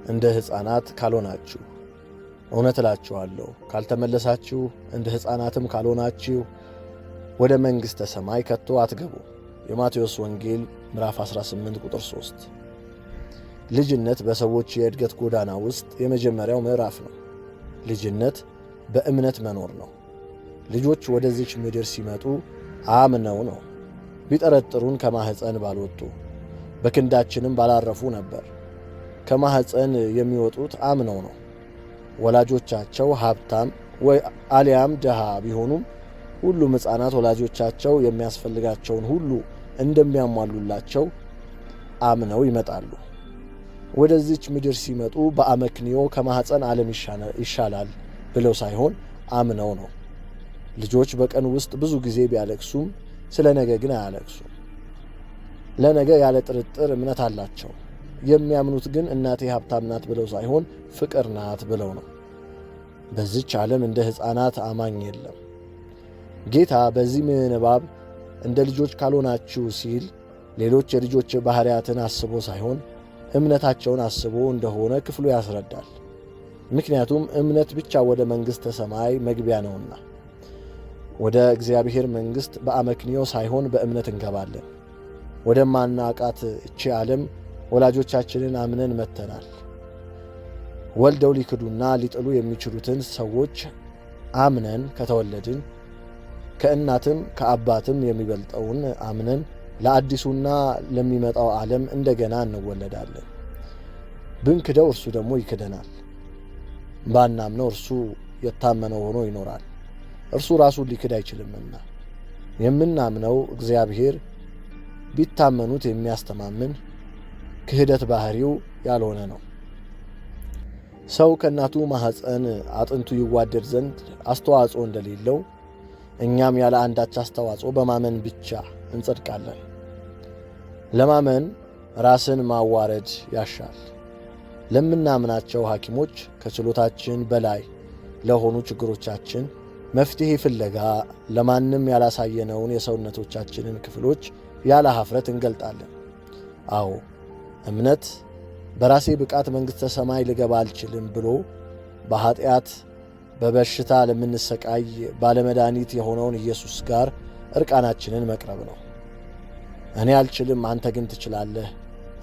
እንደ ሕፃናት ካልሆናችሁ፣ እውነት እላችኋለሁ ካልተመለሳችሁ እንደ ሕፃናትም ካልሆናችሁ ወደ መንግሥተ ሰማይ ከቶ አትገቡ። የማቴዎስ ወንጌል ምዕራፍ 18 ቁጥር 3። ልጅነት በሰዎች የእድገት ጎዳና ውስጥ የመጀመሪያው ምዕራፍ ነው። ልጅነት በእምነት መኖር ነው። ልጆች ወደዚች ምድር ሲመጡ አምነው ነው። ቢጠረጥሩን ከማኅፀን ባልወጡ በክንዳችንም ባላረፉ ነበር። ከማኅፀን የሚወጡት አምነው ነው። ወላጆቻቸው ሀብታም አሊያም ድሃ ቢሆኑም ሁሉም ሕፃናት ወላጆቻቸው የሚያስፈልጋቸውን ሁሉ እንደሚያሟሉላቸው አምነው ይመጣሉ። ወደዚች ምድር ሲመጡ በአመክንዮ ከማኅፀን ዓለም ይሻላል ብለው ሳይሆን አምነው ነው። ልጆች በቀን ውስጥ ብዙ ጊዜ ቢያለቅሱም ስለ ነገ ግን አያለቅሱም። ለነገ ያለ ጥርጥር እምነት አላቸው። የሚያምኑት ግን እናቴ ሀብታም ናት ብለው ሳይሆን ፍቅር ናት ብለው ነው። በዚች ዓለም እንደ ሕፃናት አማኝ የለም። ጌታ በዚህ ምንባብ እንደ ልጆች ካልሆናችሁ ሲል ሌሎች የልጆች ባሕርያትን አስቦ ሳይሆን እምነታቸውን አስቦ እንደሆነ ክፍሉ ያስረዳል። ምክንያቱም እምነት ብቻ ወደ መንግሥተ ሰማይ መግቢያ ነውና። ወደ እግዚአብሔር መንግሥት በአመክንዮ ሳይሆን በእምነት እንገባለን። ወደማናውቃት እቺ ዓለም ወላጆቻችንን አምነን መጥተናል። ወልደው ሊክዱና ሊጥሉ የሚችሉትን ሰዎች አምነን ከተወለድን ከእናትም ከአባትም የሚበልጠውን አምነን ለአዲሱና ለሚመጣው ዓለም እንደገና እንወለዳለን። ብንክደው እርሱ ደግሞ ይክደናል። ባናምነው እርሱ የታመነው ሆኖ ይኖራል። እርሱ ራሱን ሊክድ አይችልምና። የምናምነው እግዚአብሔር ቢታመኑት የሚያስተማምን ክህደት ባሕሪው ያልሆነ ነው። ሰው ከእናቱ ማኅፀን አጥንቱ ይዋደድ ዘንድ አስተዋጽኦ እንደሌለው እኛም ያለ አንዳች አስተዋጽኦ በማመን ብቻ እንጸድቃለን። ለማመን ራስን ማዋረድ ያሻል። ለምናምናቸው ሐኪሞች ከችሎታችን በላይ ለሆኑ ችግሮቻችን መፍትሔ ፍለጋ ለማንም ያላሳየነውን የሰውነቶቻችንን ክፍሎች ያለ ኀፍረት እንገልጣለን። አዎ እምነት በራሴ ብቃት መንግሥተ ሰማይ ልገባ አልችልም ብሎ በኀጢአት በበሽታ ለምንሰቃይ ባለመድኃኒት የሆነውን ኢየሱስ ጋር ዕርቃናችንን መቅረብ ነው። እኔ አልችልም፣ አንተ ግን ትችላለህ፣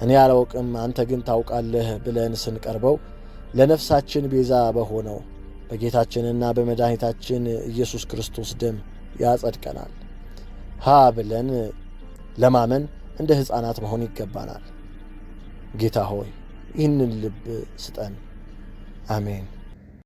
እኔ አላውቅም፣ አንተ ግን ታውቃለህ ብለን ስንቀርበው ለነፍሳችን ቤዛ በሆነው በጌታችንና በመድኃኒታችን ኢየሱስ ክርስቶስ ደም ያጸድቀናል። ብለን ለማመን እንደ ሕፃናት መሆን ይገባናል። ጌታ ሆይ ይህንን ልብ ስጠን። አሜን።